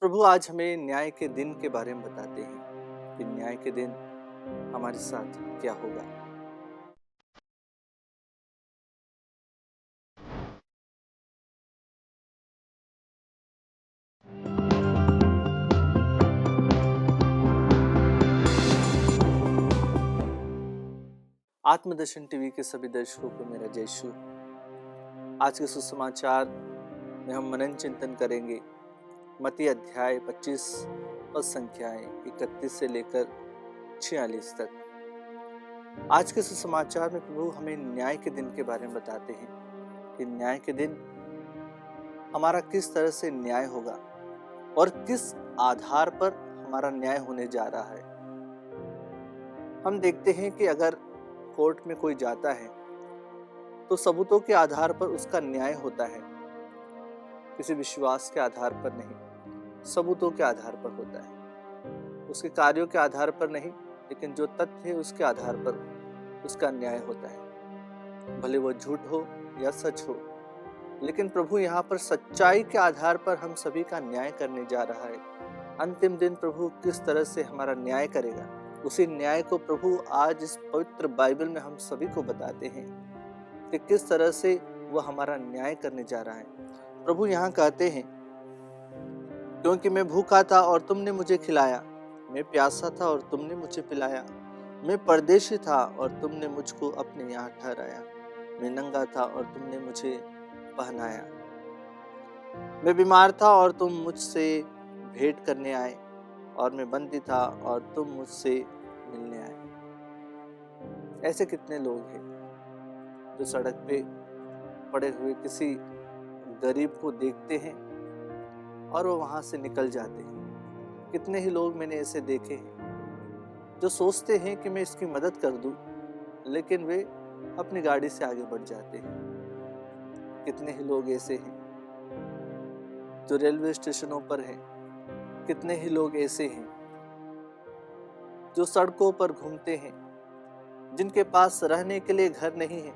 प्रभु आज हमें न्याय के दिन के बारे में बताते हैं कि न्याय के दिन हमारे साथ क्या होगा। आत्मदर्शन टीवी के सभी दर्शकों को मेरा जय यीशु। आज के सुसमाचार में हम मनन चिंतन करेंगे मत्ती अध्याय 25 पद संख्याएं 31 से लेकर 46 तक। आज के सुसमाचार में प्रभु हमें न्याय के दिन के बारे में बताते हैं कि न्याय के दिन हमारा किस तरह से न्याय होगा और किस आधार पर हमारा न्याय होने जा रहा है। हम देखते हैं कि अगर कोर्ट में कोई जाता है तो सबूतों के आधार पर उसका न्याय होता है, किसी विश्वास के आधार पर नहीं, सबूतों के आधार पर होता है। उसके कार्यों के आधार पर नहीं, लेकिन जो तथ्य है उसके आधार पर उसका न्याय होता है, भले वो झूठ हो या सच हो। लेकिन प्रभु यहाँ पर सच्चाई के आधार पर हम सभी का न्याय करने जा रहा है। अंतिम दिन प्रभु किस तरह से हमारा न्याय करेगा, उसी न्याय को प्रभु आज इस पवित्र बाइबल में हम सभी को बताते हैं कि किस तरह से वह हमारा न्याय करने जा रहा है। प्रभु यहाँ कहते हैं, क्योंकि मैं भूखा था और तुमने मुझे खिलाया, मैं प्यासा था और तुमने मुझे पिलाया, मैं परदेशी था और तुमने मुझको अपने यहाँ ठहराया, मैं नंगा था और तुमने मुझे पहनाया, मैं बीमार था और तुम मुझसे भेंट करने आए, और मैं बंदी था और तुम मुझसे मिलने आए। ऐसे कितने लोग हैं जो सड़क पे पड़े हुए किसी गरीब को देखते हैं और वो वहां से निकल जाते हैं। कितने ही लोग मैंने ऐसे देखे हैं जो सोचते हैं कि मैं इसकी मदद कर दूं, लेकिन वे अपनी गाड़ी से आगे बढ़ जाते हैं। कितने ही लोग ऐसे हैं जो रेलवे स्टेशनों पर हैं, कितने ही लोग ऐसे हैं जो सड़कों पर घूमते हैं, जिनके पास रहने के लिए घर नहीं है,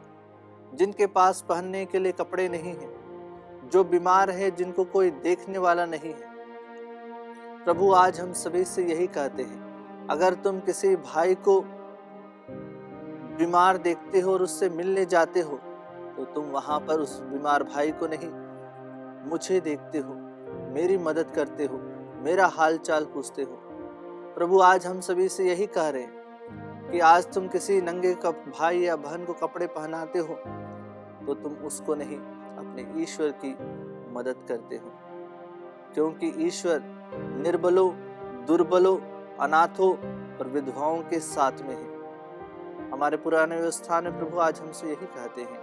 जिनके पास पहनने के लिए कपड़े नहीं हैं, जो बीमार है, जिनको कोई देखने वाला नहीं है। प्रभु आज हम सभी से यही कहते हैं, अगर तुम किसी भाई को बीमार देखते हो और उससे मिलने जाते हो तो तुम वहां पर उस बीमार भाई को नहीं, मुझे देखते हो, मेरी मदद करते हो, मेरा हाल चाल पूछते हो। प्रभु आज हम सभी से यही कह रहे हैं कि आज तुम किसी नंगे भाई या बहन को कपड़े पहनाते हो तो तुम उसको नहीं, अपने ईश्वर की मदद करते हो, क्योंकि ईश्वर निर्बलों, दुर्बलों, अनाथों और विधवाओं के साथ में है। हमारे पुराने व्यवस्था में प्रभु आज हमसे यही कहते हैं,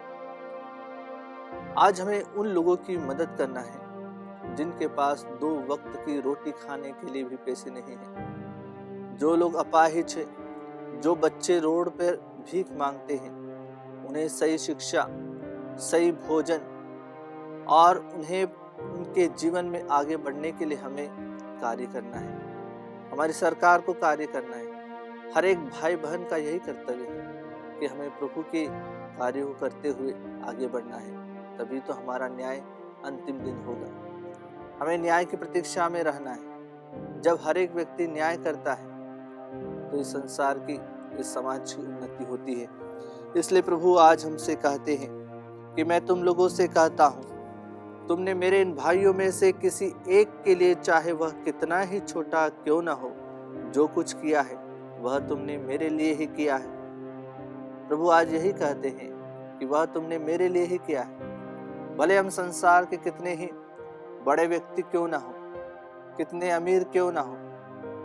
आज हमें उन लोगों की मदद करना है जिनके पास 2 वक्त की रोटी खाने के लिए भी पैसे नहीं हैं, जो लोग अपाहिज हैं, जो बच्चे रोड पर भीख मांगते हैं, उन्हें सही शिक्षा, सही भोजन और उन्हें उनके जीवन में आगे बढ़ने के लिए हमें कार्य करना है। हमारी सरकार को कार्य करना है। हर एक भाई बहन का यही कर्तव्य है कि हमें प्रभु के कार्य को करते हुए आगे बढ़ना है, तभी तो हमारा न्याय अंतिम दिन होगा। हमें न्याय की प्रतीक्षा में रहना है। जब हर एक व्यक्ति न्याय करता है तो इस संसार की, इस समाज की उन्नति होती है। इसलिए प्रभु आज हमसे कहते हैं कि मैं तुम लोगों से कहता हूँ, तुमने मेरे इन भाइयों में से किसी एक के लिए, चाहे वह कितना ही छोटा क्यों ना हो, जो कुछ किया है वह तुमने मेरे लिए ही किया है। प्रभु आज यही कहते हैं कि वह तुमने मेरे लिए ही किया है। भले हम संसार के कितने ही बड़े व्यक्ति क्यों ना हो, कितने अमीर क्यों ना हो,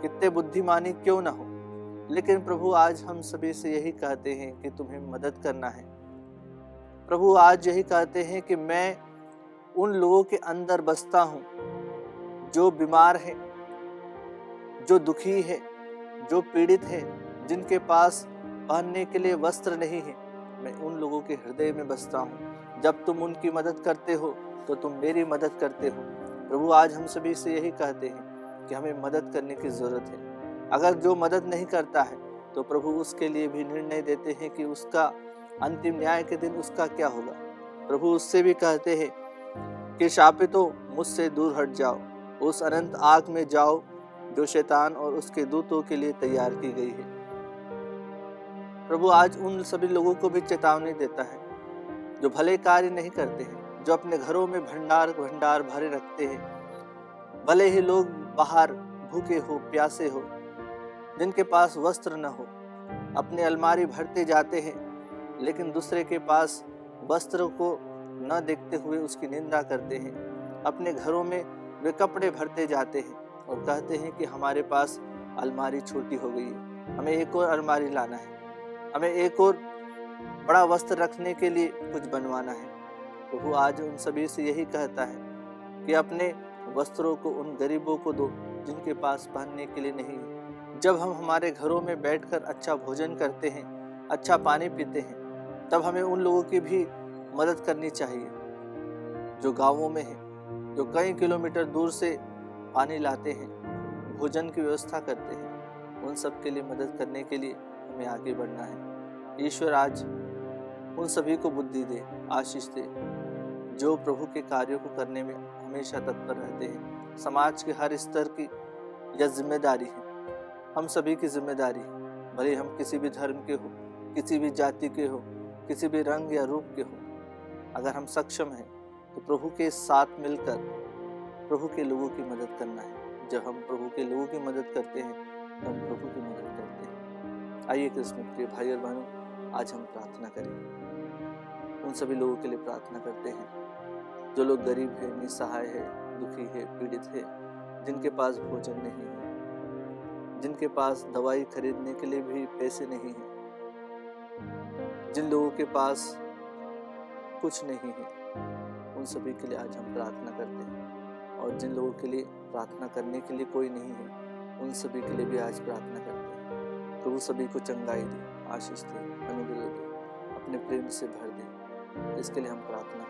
कितने बुद्धिमानी क्यों ना हो, लेकिन प्रभु आज हम सभी से यही कहते हैं कि तुम्हें मदद करना है। प्रभु आज यही कहते हैं कि मैं उन लोगों के अंदर बसता हूँ जो बीमार है, जो दुखी है, जो पीड़ित है, जिनके पास पहनने के लिए वस्त्र नहीं है। मैं उन लोगों के हृदय में बसता हूँ। जब तुम उनकी मदद करते हो तो तुम मेरी मदद करते हो। प्रभु आज हम सभी से यही कहते हैं कि हमें मदद करने की जरूरत है। अगर जो मदद नहीं करता है तो प्रभु उसके लिए भी निर्णय देते हैं कि उसका अंतिम न्याय के दिन उसका क्या होगा। प्रभु उससे भी कहते हैं कि शापितो मुझसे दूर हट जाओ, उस अनंत आग में जाओ जो शैतान और उसके दूतों के लिए तैयार की गई है। प्रभु आज उन सभी लोगों को भी चेतावनी देता है जो भले कार्य नहीं करते हैं, जो अपने घरों में भंडार भंडार भरे रखते हैं, भले ही लोग बाहर भूखे हो, प्यासे हो, जिनके पास वस्त्र न हो, अपनी अलमारी भरते जाते हैं, लेकिन दूसरे के पास वस्त्र को न देखते हुए उसकी निंदा करते हैं। अपने घरों में वे कपड़े भरते जाते हैं और कहते हैं कि हमारे पास अलमारी छोटी हो गई है, हमें एक और अलमारी लाना है, हमें एक और बड़ा वस्त्र रखने के लिए कुछ बनवाना है। प्रभु आज उन सभी से यही कहता है कि अपने वस्त्रों को उन गरीबों को दो जिनके पास पहनने के लिए नहीं है। जब हम हमारे घरों में बैठकर अच्छा भोजन करते हैं, अच्छा पानी पीते हैं, तब हमें उन लोगों की भी मदद करनी चाहिए जो गांवों में हैं, जो कई किलोमीटर दूर से पानी लाते हैं, भोजन की व्यवस्था करते हैं। उन सब के लिए मदद करने के लिए हमें आगे बढ़ना है। ईश्वर आज उन सभी को बुद्धि दे, आशीष दे, जो प्रभु के कार्यों को करने में हमेशा तत्पर रहते हैं। समाज के हर स्तर की यह जिम्मेदारी है, हम सभी की जिम्मेदारी है, भले हम किसी भी धर्म के हो, किसी भी जाति के हो, किसी भी रंग या रूप के हो। अगर हम सक्षम हैं तो प्रभु के साथ मिलकर प्रभु के लोगों की मदद करना है। जब हम प्रभु के लोगों की मदद करते हैं तो हम प्रभु की मदद करते हैं। आइए कृष्ण प्रिय भाई और बहनों, आज हम प्रार्थना करें। उन सभी लोगों के लिए प्रार्थना करते हैं जो लोग गरीब है, निसहाय है, दुखी है, पीड़ित है, जिनके पास भोजन नहीं है, जिनके पास दवाई खरीदने के लिए भी पैसे नहीं है, जिन लोगों के पास कुछ नहीं है, उन सभी के लिए आज हम प्रार्थना करते हैं। और जिन लोगों के लिए प्रार्थना करने के लिए कोई नहीं है, उन सभी के लिए भी आज प्रार्थना करते हैं। प्रभु सभी को चंगाई दे, आशीष दे, अनुग्रह दे, अपने प्रेम से भर दे। इसके लिए हम प्रार्थना